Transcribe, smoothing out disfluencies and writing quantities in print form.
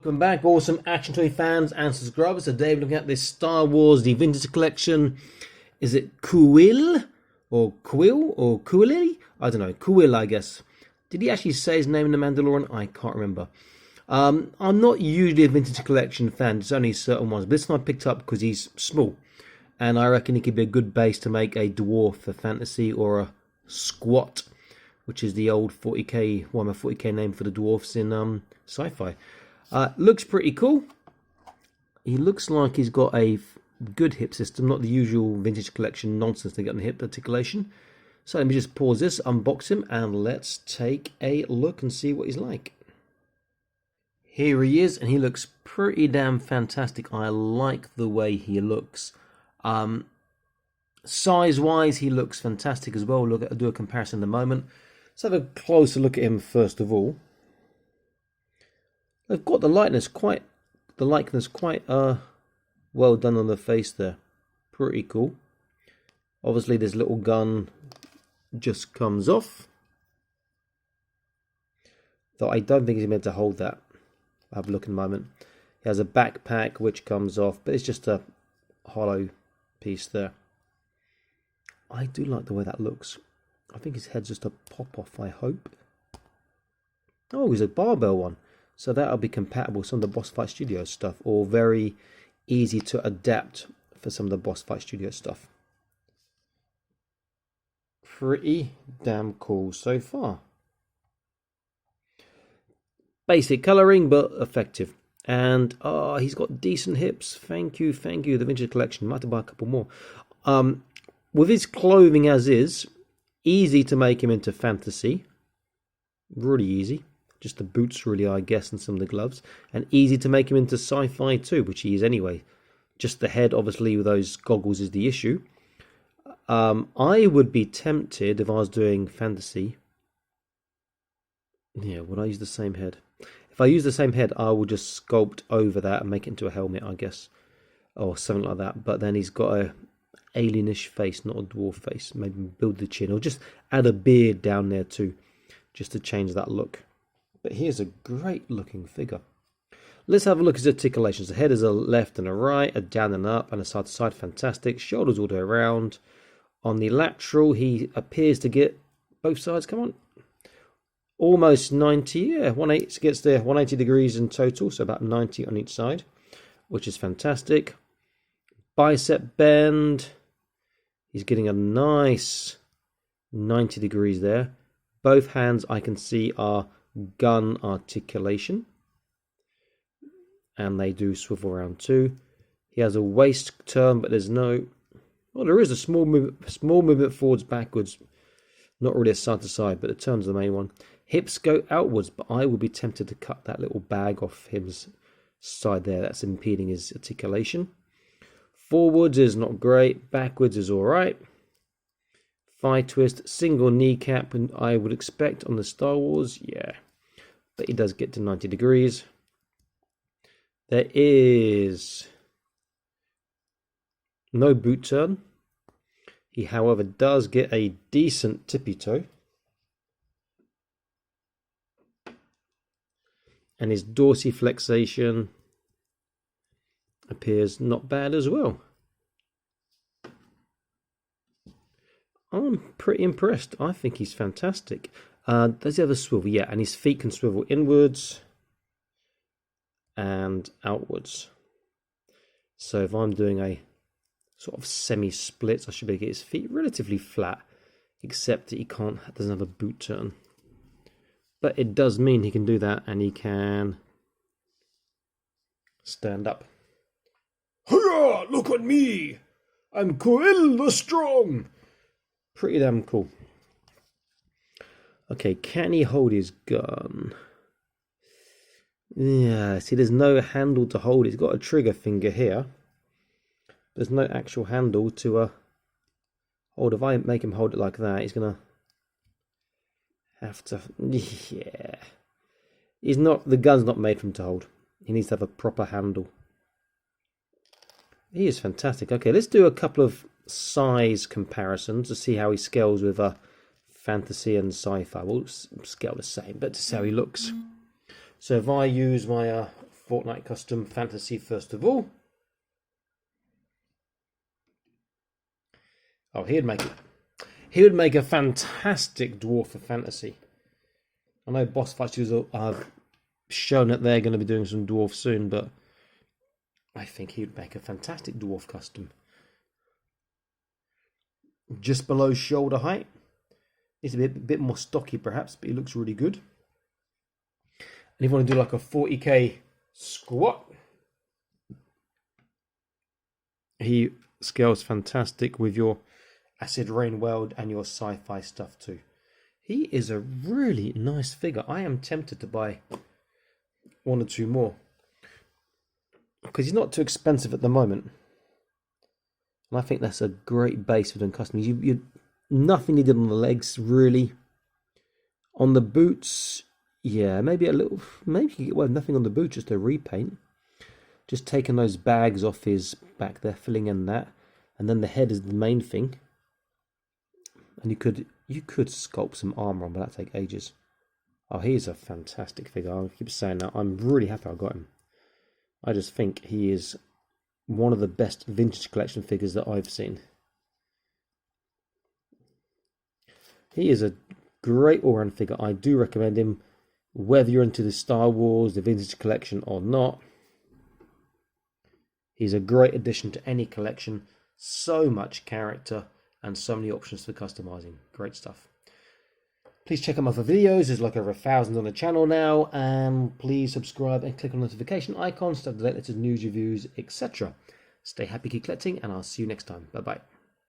Welcome back, awesome action toy fans and subscribers. Today we're looking at this Star Wars, the Vintage Collection. Is it Kuill? Or Quill? Or Kuill? I don't know. Kuill, I guess. Did he actually say his name in the Mandalorian? I can't remember. I'm not usually a Vintage Collection fan. There's only certain ones. But this one I picked up because he's small. And I reckon he could be a good base to make a dwarf for fantasy or a squat, which is the old 40k, well, my 40k name for the dwarfs in sci-fi. Looks pretty cool. He looks like he's got a good hip system, not the usual Vintage Collection nonsense they get on the hip articulation. So let me just pause this, unbox him, and let's take a look and see what he's like. Here he is, and he looks pretty damn fantastic. I like the way he looks. Size-wise, he looks fantastic as well. I'll do a comparison in a moment. Let's have a closer look at him first of all. They've got the likeness quite well done on the face there. Pretty cool. Obviously this little gun just comes off. Though I don't think he's meant to hold that. I'll have a look in a moment. He has a backpack which comes off, but it's just a hollow piece there. I do like the way that looks. I think his head's just a pop off, I hope. Oh, he's a barbell one. So that'll be compatible with some of the Boss Fight Studio stuff, or very easy to adapt for some of the Boss Fight Studio stuff. Pretty damn cool so far. Basic colouring, but effective. And he's got decent hips. Thank you, the Vintage Collection. Might have to buy a couple more. With his clothing as is, easy to make him into fantasy. Really easy. Just the boots really, I guess, and some of the gloves. And easy to make him into sci-fi too, which he is anyway. Just the head, obviously, with those goggles is the issue. I would be tempted, if I was doing fantasy... Yeah, would I use the same head? If I use the same head, I will just sculpt over that and make it into a helmet, I guess. Or something like that. But then he's got a alienish face, not a dwarf face. Maybe build the chin. Or just add a beard down there too. Just to change that look. But here's a great looking figure. Let's have a look at his articulations. The head is a left and a right, a down and up, and a side to side. Fantastic. Shoulders all the way around. On the lateral, he appears to get both sides. Come on. Almost 90. Yeah, 180 gets there. 180 degrees in total, so about 90 on each side, which is fantastic. Bicep bend. He's getting a nice 90 degrees there. Both hands I can see are gun articulation, and they do swivel around too. He has a waist turn, but there's no, well, there is a small movement forwards, backwards, not really a side to side, but the turn's the main one. Hips go outwards, but I would be tempted to cut that little bag off his side there. That's impeding his articulation. Forwards is not great, backwards is all right. Thigh twist, single kneecap, and I would expect on the Star Wars, yeah. But he does get to 90 degrees. There is no boot turn. He, however, does get a decent tippy toe. And his dorsiflexation appears not bad as well. I'm pretty impressed. I think he's fantastic. Does he have a swivel? Yeah, and his feet can swivel inwards and outwards. So if I'm doing a sort of semi-split, I should be able to get his feet relatively flat, except that he doesn't have a boot turn. But it does mean he can do that, and he can stand up. Hurrah! Look at me! I'm Kuill the Strong! Pretty damn cool. Okay, can he hold his gun? Yeah, see, there's no handle to hold it. He's got a trigger finger here. There's no actual handle to hold. If I make him hold it like that, he's gonna have to. Yeah, he's not. The gun's not made for him to hold. He needs to have a proper handle. He is fantastic. Okay, let's do a couple of size comparisons to see how he scales with fantasy and sci-fi. We'll scale the same, but to see how he looks. So if I use my Fortnite custom fantasy first of all. Oh, he would make a fantastic dwarf for fantasy. I know Boss Fight Studios have shown that they're going to be doing some dwarf soon, but I think he would make a fantastic dwarf custom. Just below shoulder height. It's a bit more stocky perhaps, but he looks really good. And if you want to do like a 40k squat, he scales fantastic with your Acid Rain World and your sci-fi stuff too. He is a really nice figure. I am tempted to buy one or two more because he's not too expensive at the moment. And I think that's a great base for doing customs. You nothing needed on the legs really. On the boots, yeah, maybe a little. Maybe you can get away with nothing on the boots, just a repaint. Just taking those bags off his back there, filling in that, and then the head is the main thing. And you could sculpt some armor on, but that'd take ages. Oh, he's a fantastic figure. I keep saying that. I'm really happy I got him. I just think he is one of the best vintage collection figures that I've seen. He is a great all-round figure. I do recommend him, whether you're into the Star Wars, the vintage collection or not. He's a great addition to any collection. So much character and so many options for customizing. Great stuff. Please check out my other videos. There's like over 1,000 on the channel now. And please subscribe and click on the notification icon to stay up to date with news, reviews, etc. Stay happy, keep collecting, and I'll see you next time. Bye-bye.